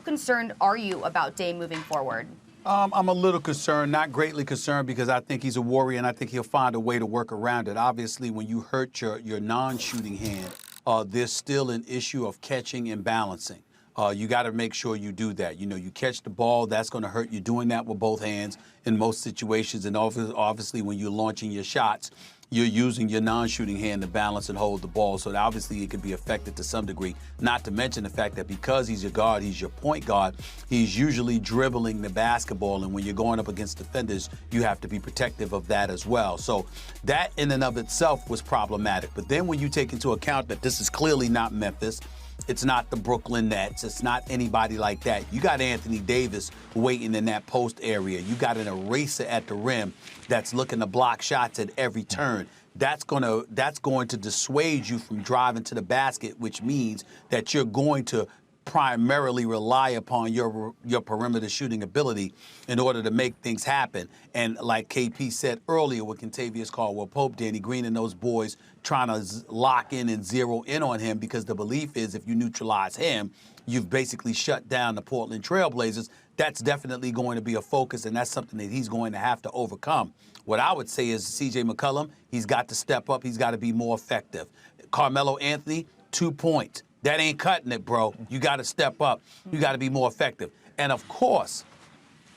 concerned are you about Dame moving forward? I'm a little concerned, not greatly concerned, because I think he's a warrior and I think he'll find a way to work around it. Obviously, when you hurt your non-shooting hand, there's still an issue of catching and balancing. You got to make sure you do that. You know, you catch the ball, that's going to hurt you doing that with both hands in most situations. And obviously, when you're launching your shots, you're using your non-shooting hand to balance and hold the ball. So obviously it could be affected to some degree, not to mention the fact that because he's your guard, he's your point guard, he's usually dribbling the basketball. And when you're going up against defenders, you have to be protective of that as well. So that in and of itself was problematic. But then when you take into account that this is clearly not Memphis, it's not the Brooklyn Nets, it's not anybody like that. You got Anthony Davis waiting in that post area. You got an eraser at the rim that's looking to block shots at every turn. That's going to dissuade you from driving to the basket, which means that you're going to primarily rely upon your perimeter shooting ability in order to make things happen. And like KP said earlier with Kentavious Caldwell-Pope, Danny Green and those boys trying to lock in and zero in on him, because the belief is if you neutralize him, you've basically shut down the Portland Trailblazers. That's definitely going to be a focus, and that's something that he's going to have to overcome. What I would say is C.J. McCollum, he's got to step up. He's got to be more effective. Carmelo Anthony, 2 points. That ain't cutting it, bro. You got to step up. You got to be more effective. And, of course,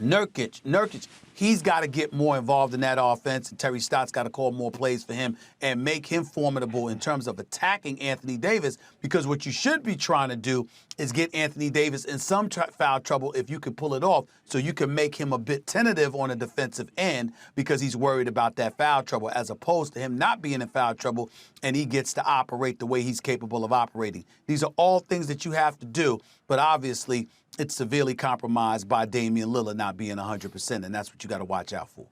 Nurkic, he's got to get more involved in that offense, and Terry Stotts got to call more plays for him and make him formidable in terms of attacking Anthony Davis, because what you should be trying to do is get Anthony Davis in some foul trouble if you can pull it off, so you can make him a bit tentative on a defensive end because he's worried about that foul trouble, as opposed to him not being in foul trouble and he gets to operate the way he's capable of operating. These are all things that you have to do, but obviously it's severely compromised by Damian Lillard not being 100%, and that's what you got to watch out for.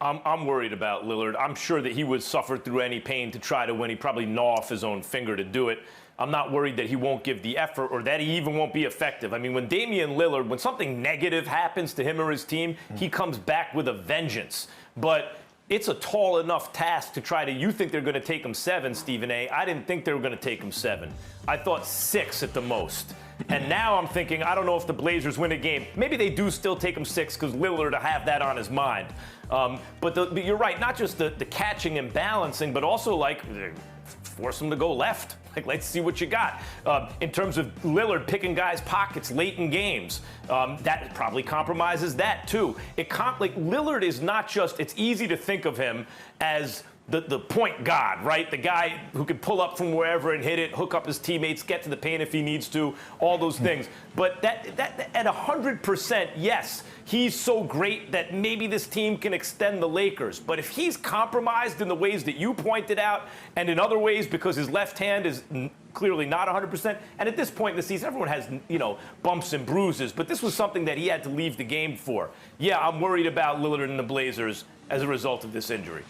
I'm worried about Lillard. I'm sure that he would suffer through any pain to try to win. He'd probably gnaw off his own finger to do it. I'm not worried that he won't give the effort or that he even won't be effective. I mean, when Damian Lillard, when something negative happens to him or his team, he comes back with a vengeance. But it's a tall enough task to try to, you think they're going to take him 7, Stephen A. I didn't think they were going to take him 7. I thought 6 at the most. And now I'm thinking, I don't know if the Blazers win a game. Maybe they do still take him 6 because Lillard to have that on his mind. But you're right, not just the catching and balancing, but also like force him to go left. Like, let's see what you got. In terms of Lillard picking guys' pockets late in games, that probably compromises that too. Like Lillard is not just, it's easy to think of him as the point god, right? The guy who can pull up from wherever and hit it, hook up his teammates, get to the paint if he needs to, all those things. But that at 100%, yes, he's so great that maybe this team can extend the Lakers. But if he's compromised in the ways that you pointed out and in other ways because his left hand is clearly not 100%, and at this point in the season, everyone has, bumps and bruises, but this was something that he had to leave the game for. Yeah, I'm worried about Lillard and the Blazers as a result of this injury.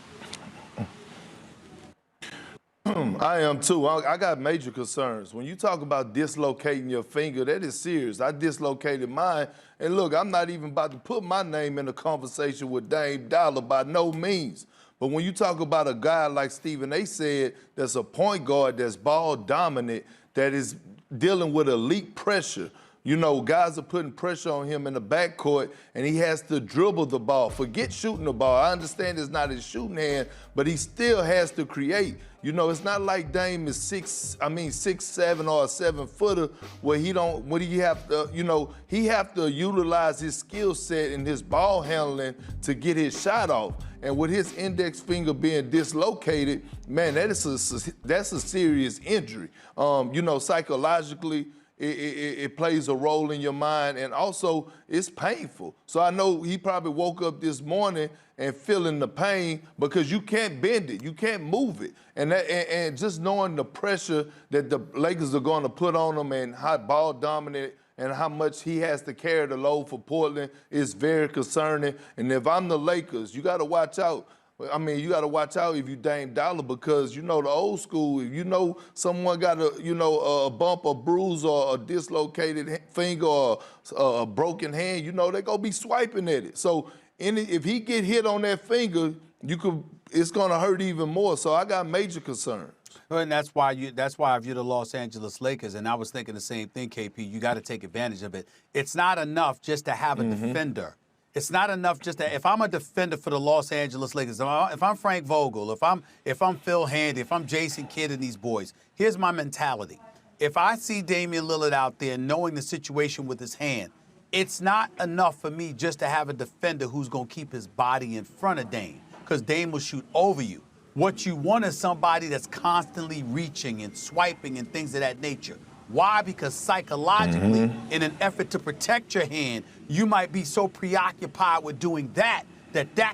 I am too. I got major concerns. When you talk about dislocating your finger, that is serious. I dislocated mine. And look, I'm not even about to put my name in a conversation with Dame Dollar by no means. But when you talk about a guy like Stephen A. said, that's a point guard, that's ball dominant, that is dealing with elite pressure. You know, guys are putting pressure on him in the backcourt, and he has to dribble the ball. Forget shooting the ball. I understand it's not his shooting hand, but he still has to create. You know, it's not like Dame is 6'7" or a 7-footer where he have to, he have to utilize his skill set and his ball handling to get his shot off. And with his index finger being dislocated, man, that's a serious injury. Psychologically, it plays a role in your mind, and also it's painful. So I know he probably woke up this morning and feeling the pain because you can't bend it, you can't move it. And just knowing the pressure that the Lakers are going to put on him and how ball dominant and how much he has to carry the load for Portland is very concerning. And if I'm the Lakers, you got to watch out. I mean, you got to watch out if you Dame Dollar, because, the old school, if someone got a bump, a bruise, or a dislocated finger, or a broken hand, they're going to be swiping at it. So if he get hit on that finger, it's going to hurt even more. So I got major concerns. Well, and that's why if you're the Los Angeles Lakers, and I was thinking the same thing, KP, you got to take advantage of it. It's not enough just to have a defender. It's not enough just to, if I'm a defender for the Los Angeles Lakers, if I'm Frank Vogel, if I'm Phil Handy, if I'm Jason Kidd and these boys, here's my mentality. If I see Damian Lillard out there knowing the situation with his hand, it's not enough for me just to have a defender who's going to keep his body in front of Dame, because Dame will shoot over you. What you want is somebody that's constantly reaching and swiping and things of that nature. Why? Because psychologically, in an effort to protect your hand, you might be so preoccupied with doing that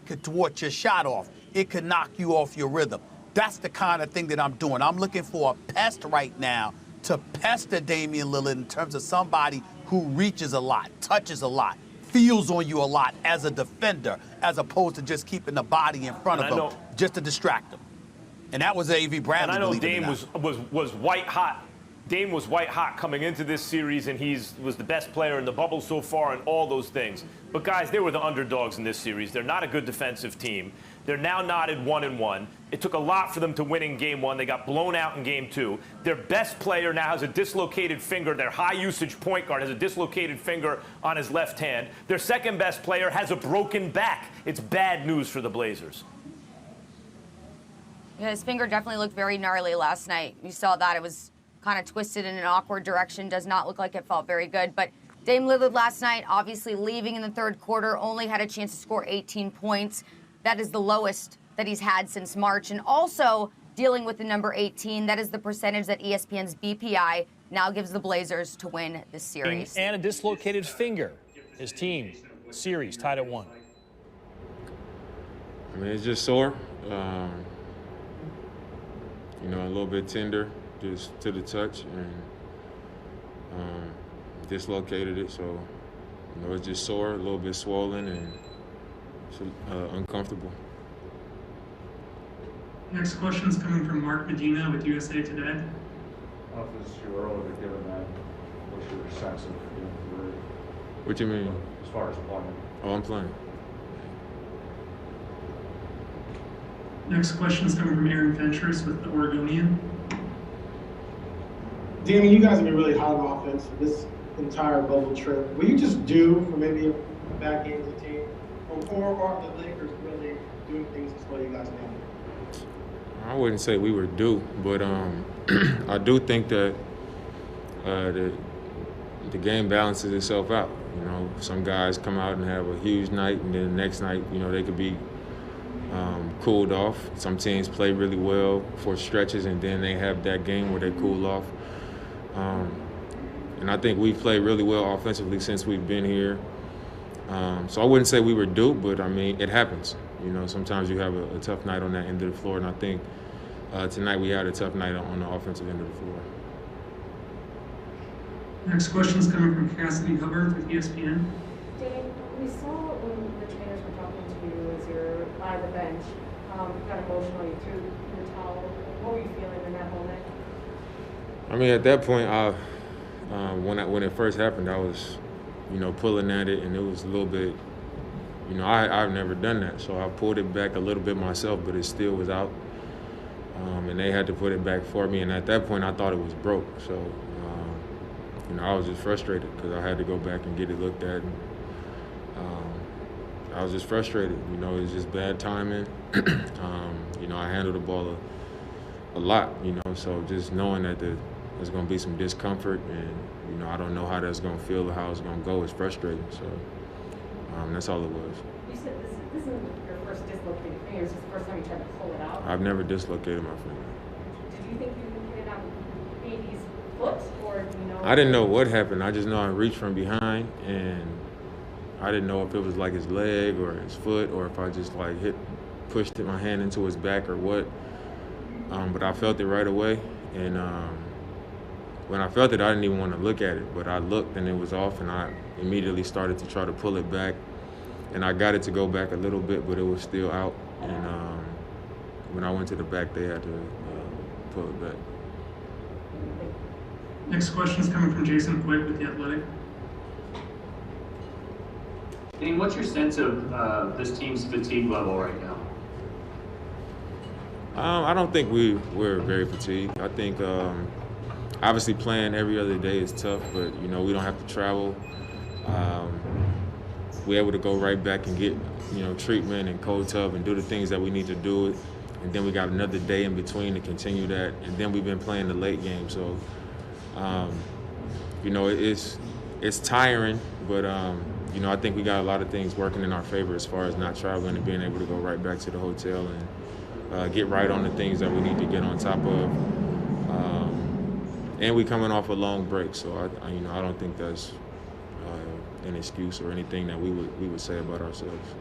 could thwart your shot off. It could knock you off your rhythm. That's the kind of thing that I'm doing. I'm looking for a pest right now to pester Damian Lillard in terms of somebody who reaches a lot, touches a lot, feels on you a lot as a defender, as opposed to just keeping the body in front of him just to distract him. And that was A.V. Bradley. And I know Dame was white hot. Dame was white hot coming into this series, and was the best player in the bubble so far and all those things. But, guys, they were the underdogs in this series. They're not a good defensive team. They're now knotted 1-1. It took a lot for them to win in Game 1. They got blown out in Game 2. Their best player now has a dislocated finger. Their high-usage point guard has a dislocated finger on his left hand. Their second-best player has a broken back. It's bad news for the Blazers. Yeah, his finger definitely looked very gnarly last night. You saw that. It was kind of twisted in an awkward direction. Does not look like it felt very good. But Dame Lillard last night, obviously leaving in the third quarter, only had a chance to score 18 points. That is the lowest that he's had since March. And also dealing with the number 18, that is the percentage that ESPN's BPI now gives the Blazers to win this series. And a dislocated finger. His team, series tied at 1. I mean, it's just sore. You know, a little bit tender, just to the touch, and dislocated it. So, you know, it's just sore, a little bit swollen, and it's, uncomfortable. Next question is coming from Mark Medina with USA Today. I don't know if it's too early to give him that. What's your sense of the What you mean? as far as playing? Oh, I'm playing. Next question is coming from Aaron Ventures with the Oregonian. Danny, you guys have been really hot on offense for this entire bubble trip. Were you just due for maybe a bad game as a team? Or are the Lakers really doing things to slow you guys down? I wouldn't say we were due, but I do think that the game balances itself out. You know, some guys come out and have a huge night, and then the next night, you know, they could be cooled off. Some teams play really well for stretches, and then they have that game where they cool off. And I think we've played really well offensively since we've been here. So I wouldn't say we were due, but I mean, it happens. You know, sometimes you have a tough night on that end of the floor, and I think tonight we had a tough night on the offensive end of the floor. Next question is coming from Cassidy Hubbard with ESPN. Dave, we saw when the trainers were talking to you as you're on the bench, got emotional, you threw the towel. What were you feeling in that moment? I mean, at that point, when it first happened, I was, you know, pulling at it, and it was a little bit, you know, I've never done that, so I pulled it back a little bit myself, but it still was out, and they had to put it back for me, and at that point, I thought it was broke, so, you know, I was just frustrated because I had to go back and get it looked at, and I was just frustrated, you know, it was just bad timing. You know, I handled the ball a lot, you know, so just knowing that there's going to be some discomfort, and, you know, I don't know how that's going to feel or how it's going to go. It's frustrating, so that's all it was. You said this isn't your first dislocated finger. Is this the first time you tried to pull it out? I've never dislocated my finger. Did you think you could hit it on baby's foot, or do you know? I didn't know what happened. I just know I reached from behind, and I didn't know if it was like his leg or his foot, or if I just like pushed my hand into his back or what. But I felt it right away, and when I felt it, I didn't even want to look at it, but I looked and it was off, and I immediately started to try to pull it back, and I got it to go back a little bit, but it was still out, and when I went to the back, they had to pull it back. Next question is coming from Jason Quick with The Athletic. Dane, what's your sense of this team's fatigue level right now? I don't think we're very fatigued. I think obviously playing every other day is tough, but we don't have to travel. We're able to go right back and get treatment and cold tub and do the things that we need to do, and then we got another day in between to continue that, and then we've been playing the late game. So it's tiring, but I think we got a lot of things working in our favor as far as not traveling and being able to go right back to the hotel and get right on the things that we need to get on top of. And we coming off a long break, so I don't think that's an excuse or anything that we would say about ourselves.